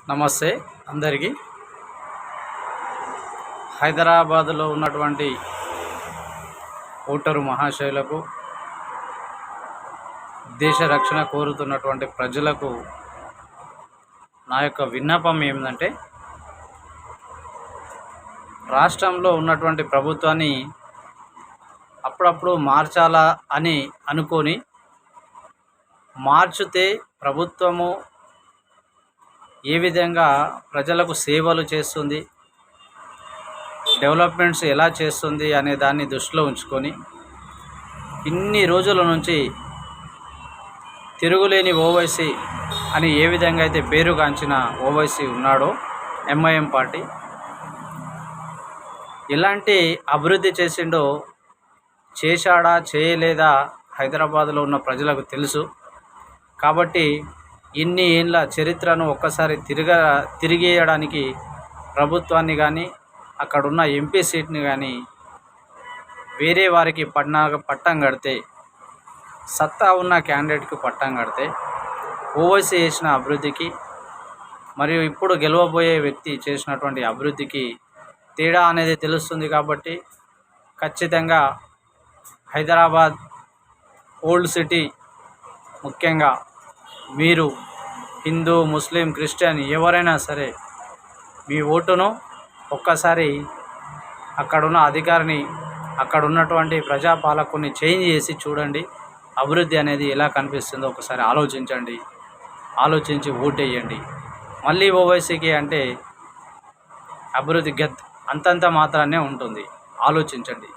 నమస్తే అందరికీ. హైదరాబాదులో ఉన్నటువంటి ఓటరు మహాశయులకు, దేశ రక్షణ కోరుతున్నటువంటి ప్రజలకు నా యొక్క విన్నపం ఏమిటంటే, రాష్ట్రంలో ఉన్నటువంటి ప్రభుత్వాన్ని అప్పుడప్పుడు మార్చాలా అని అనుకొని మార్చితే ప్రభుత్వము ఏ విధంగా ప్రజలకు సేవలు చేస్తుంది, డెవలప్మెంట్స్ ఎలా చేస్తుంది అనే దాన్ని దృష్టిలో ఉంచుకొని ఇన్ని రోజుల నుంచి తిరుగులేని ఓవైసీ అని ఏ విధంగా అయితే పేరుగాంచిన ఓవైసీ ఉన్నాడో ఎంఐఎం పార్టీ ఎలాంటి అభివృద్ధి చేసిండో, చేశాడా చేయలేదా హైదరాబాద్లో ఉన్న ప్రజలకు తెలుసు. కాబట్టి ఇన్ని ఏళ్ళ చరిత్రను ఒక్కసారి తిరిగేయడానికి ప్రభుత్వాన్ని కానీ, అక్కడున్న ఎంపీ సీట్ని కానీ వేరే వారికి పట్టం కడితే, సత్తా ఉన్న క్యాండిడేట్కి పట్టం కడితే ఓవైసీ చేసిన అభివృద్ధికి మరియు ఇప్పుడు గెలవబోయే వ్యక్తి చేసినటువంటి అభివృద్ధికి తేడా అనేది తెలుస్తుంది. కాబట్టి ఖచ్చితంగా హైదరాబాద్ ఓల్డ్ సిటీ, ముఖ్యంగా మీరు హిందూ, ముస్లిం, క్రిస్టియన్ ఎవరైనా సరే మీ ఓటును ఒక్కసారి అక్కడున్న అధికారిని, అక్కడ ఉన్నటువంటి ప్రజాపాలకుని చేంజ్ చేసి చూడండి. అభివృద్ధి అనేది ఎలా కనిపిస్తుందో ఒకసారి ఆలోచించండి. ఆలోచించి ఓటేయండి. మళ్ళీ ఓవైసీకి అంటే అభివృద్ధి అంతంత మాత్రాన్నే ఉంటుంది. ఆలోచించండి.